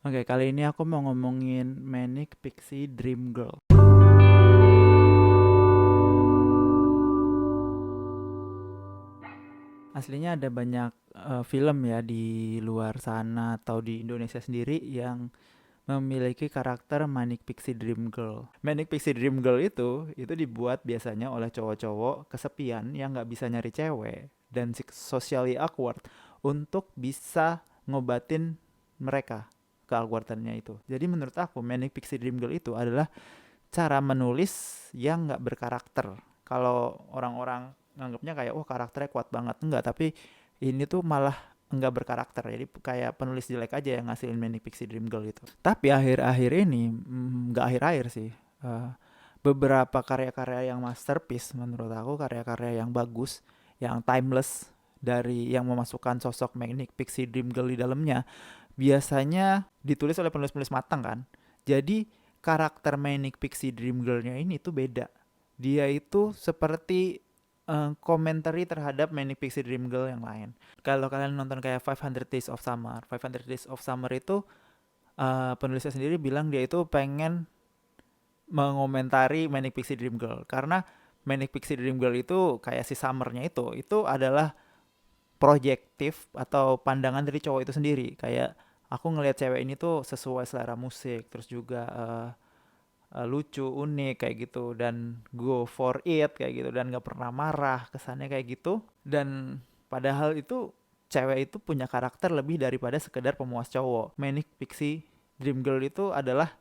Oke, kali ini aku mau ngomongin Manic Pixie Dream Girl. Aslinya ada banyak film ya di luar sana atau di Indonesia sendiri yang memiliki karakter Manic Pixie Dream Girl. Manic Pixie Dream Girl itu dibuat biasanya oleh cowok-cowok kesepian yang nggak bisa nyari cewek dan socially awkward untuk bisa ngobatin mereka keawkwardannya itu. Jadi menurut aku Manic Pixie Dream Girl itu adalah cara menulis yang nggak berkarakter. Kalau orang-orang nganggapnya kayak oh karakternya kuat banget, enggak, tapi ini tuh malah nggak berkarakter. Jadi kayak penulis jelek aja yang ngasilin Manic Pixie Dream Girl itu. Tapi akhir-akhir ini nggak akhir-akhir sih. eh, Beberapa karya-karya yang masterpiece menurut aku, karya-karya yang bagus, yang timeless, dari yang memasukkan sosok Manic Pixie Dream Girl di dalamnya biasanya ditulis oleh penulis-penulis matang kan. Jadi karakter Manic Pixie Dream Girl-nya ini tuh beda. Dia itu seperti komentari terhadap Manic Pixie Dream Girl yang lain. Kalau kalian nonton kayak 500 Days of Summer, 500 Days of Summer itu penulisnya sendiri bilang dia itu pengen mengomentari Manic Pixie Dream Girl karena Manic Pixie Dream Girl itu kayak si Summernya itu adalah projektif atau pandangan dari cowok itu sendiri. Kayak aku ngelihat cewek ini tuh sesuai selera musik, terus juga lucu, unik kayak gitu, dan go for it kayak gitu, dan nggak pernah marah, kesannya kayak gitu. Dan padahal itu cewek itu punya karakter lebih daripada sekedar pemuas cowok. Manic Pixie Dream Girl itu adalah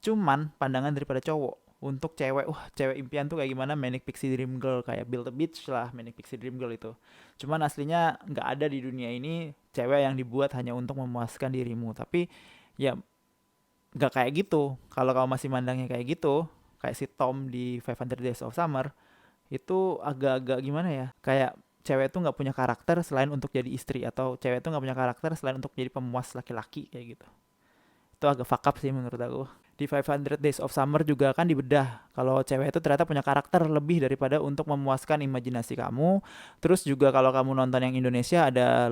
cuman pandangan daripada cowok untuk cewek. Wah, cewek impian tuh kayak gimana, Manic Pixie Dream Girl, kayak Build a Beach lah Manic Pixie Dream Girl itu. Cuman aslinya nggak ada di dunia ini cewek yang dibuat hanya untuk memuaskan dirimu. Tapi ya nggak kayak gitu. Kalau kamu masih mandangnya kayak gitu, kayak si Tom di 500 Days of Summer, itu agak-agak gimana ya, kayak cewek tuh nggak punya karakter selain untuk jadi istri, atau cewek tuh nggak punya karakter selain untuk jadi pemuas laki-laki kayak gitu. Itu agak fuck up sih menurut aku. Di 500 Days of Summer juga kan dibedah kalau cewek itu ternyata punya karakter lebih daripada untuk memuaskan imajinasi kamu. Terus juga kalau kamu nonton yang Indonesia ada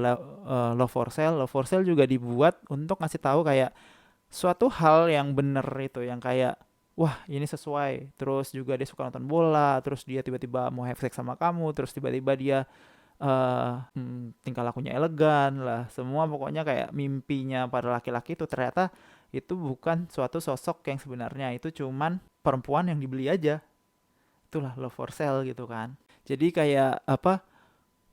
Love for Sale. Love for Sale juga dibuat untuk ngasih tahu kayak suatu hal yang bener itu, yang kayak wah ini sesuai. Terus juga dia suka nonton bola, terus dia tiba-tiba mau have sex sama kamu, terus tiba-tiba dia tingkah lakunya elegan lah, semua pokoknya kayak mimpinya para laki-laki itu ternyata itu bukan suatu sosok yang sebenarnya, itu cuman perempuan yang dibeli aja. Itulah love for sale gitu kan. Jadi kayak apa,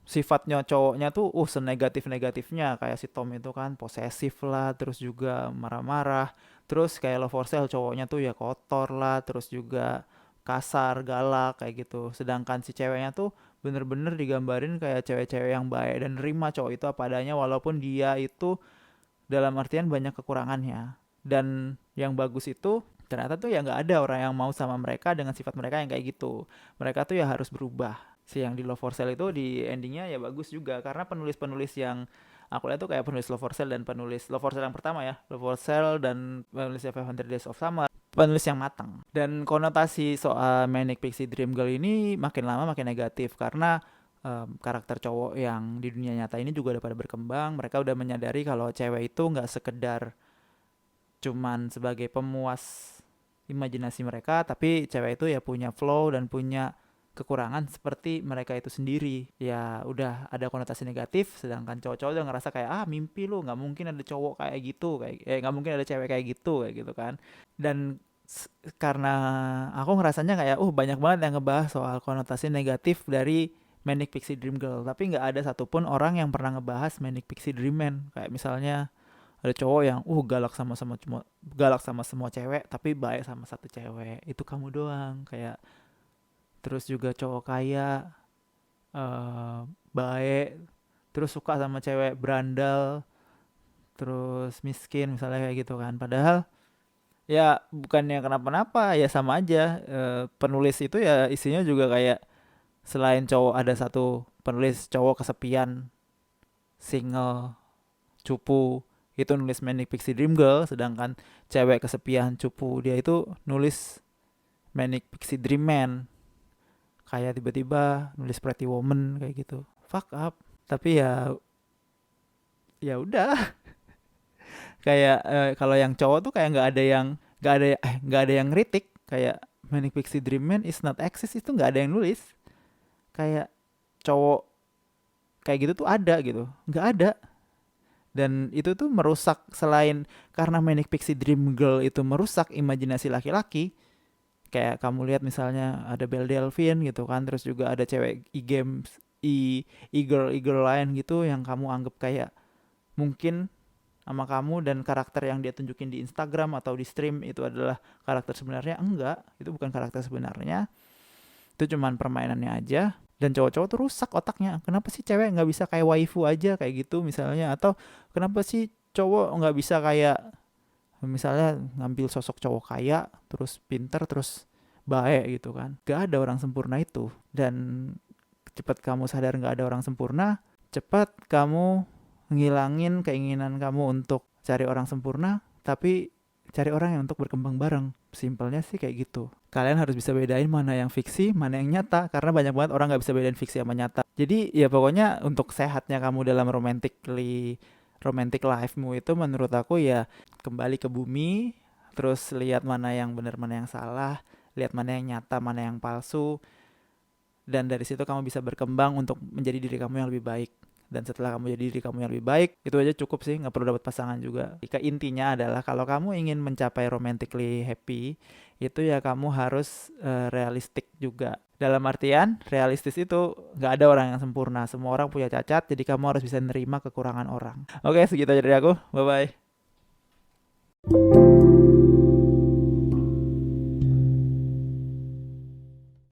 sifatnya cowoknya tuh senegatif-negatifnya, kayak si Tom itu kan posesif lah, terus juga marah-marah. Terus kayak love for sale cowoknya tuh ya kotor lah, terus juga kasar, galak kayak gitu. Sedangkan si ceweknya tuh bener-bener digambarin kayak cewek-cewek yang baik dan nerima cowok itu apa adanya, walaupun dia itu dalam artian banyak kekurangannya. Dan yang bagus itu ternyata tuh ya nggak ada orang yang mau sama mereka dengan sifat mereka yang kayak gitu. Mereka tuh ya harus berubah. Si yang di Love for Sale itu di endingnya ya bagus juga, karena penulis-penulis yang aku lihat tuh kayak penulis Love for Sale dan penulis Love for Sale yang pertama ya, Love for Sale dan penulis 500 Days of Summer, penulis yang matang. Dan konotasi soal Manic Pixie Dream Girl ini makin lama makin negatif karena karakter cowok yang di dunia nyata ini juga udah pada berkembang. Mereka udah menyadari kalau cewek itu nggak sekedar cuman sebagai pemuas imajinasi mereka, tapi cewek itu ya punya flow dan punya kekurangan seperti mereka itu sendiri. Ya udah ada konotasi negatif, sedangkan cowok-cowok udah ngerasa kayak mimpi lu, nggak mungkin ada cowok kayak gitu, kayak nggak mungkin ada cewek kayak gitu kan. Dan karena aku ngerasanya kayak banyak banget yang ngebahas soal konotasi negatif dari Manic Pixie Dream Girl, tapi nggak ada satupun orang yang pernah ngebahas Manic Pixie Dream Man. Kayak misalnya ada cowok yang galak sama semua cewek tapi baik sama satu cewek, itu kamu doang. Kayak terus juga cowok kaya, eh baik, terus suka sama cewek berandal, terus miskin misalnya kayak gitu kan. Padahal ya bukannya kenapa-napa, ya sama aja. Penulis itu ya isinya juga kayak, selain cowok ada satu penulis cowok kesepian, single, cupu, itu nulis Manic Pixie Dream Girl. Sedangkan cewek kesepian cupu dia itu nulis Manic Pixie Dream Man, kayak tiba-tiba nulis Pretty Woman kayak gitu. Fuck up. Tapi ya ya udah, Kayak kalau yang cowok tuh kayak nggak ada yang ngeritik kayak Manic Pixie Dream Man is not exist, itu nggak ada yang nulis. Kayak cowok kayak gitu tuh ada gitu, nggak ada. Dan itu tuh merusak, selain karena Manic Pixie Dream Girl itu merusak imajinasi laki-laki. Kayak kamu lihat misalnya ada Belle Delphine gitu kan, terus juga ada cewek e-games, e-girl lain gitu yang kamu anggap kayak mungkin sama kamu, dan karakter yang dia tunjukin di Instagram atau di stream itu adalah karakter sebenarnya. Enggak, itu bukan karakter sebenarnya, itu cuman permainannya aja. Dan cowok-cowok tuh rusak otaknya, kenapa sih cewek nggak bisa kayak waifu aja kayak gitu misalnya, atau kenapa sih cowok nggak bisa kayak misalnya ngambil sosok cowok kaya terus pinter terus baik gitu kan. Gak ada orang sempurna itu. Dan cepat kamu sadar gak ada orang sempurna, cepat kamu ngilangin keinginan kamu untuk cari orang sempurna, tapi cari orang yang untuk berkembang bareng. Simpelnya sih kayak gitu. Kalian harus bisa bedain mana yang fiksi, mana yang nyata, karena banyak banget orang gak bisa bedain fiksi sama nyata. Jadi ya pokoknya untuk sehatnya kamu dalam romantic life-mu itu, menurut aku ya kembali ke bumi, terus lihat mana yang benar, mana yang salah, lihat mana yang nyata, mana yang palsu, dan dari situ kamu bisa berkembang untuk menjadi diri kamu yang lebih baik. Dan setelah kamu jadi diri kamu yang lebih baik, itu aja cukup sih, nggak perlu dapat pasangan juga. Jika intinya adalah kalau kamu ingin mencapai romantically happy, itu ya kamu harus realistik juga. Dalam artian realistis itu nggak ada orang yang sempurna, semua orang punya cacat, jadi kamu harus bisa nerima kekurangan orang. Oke, segitu aja dari aku, bye bye.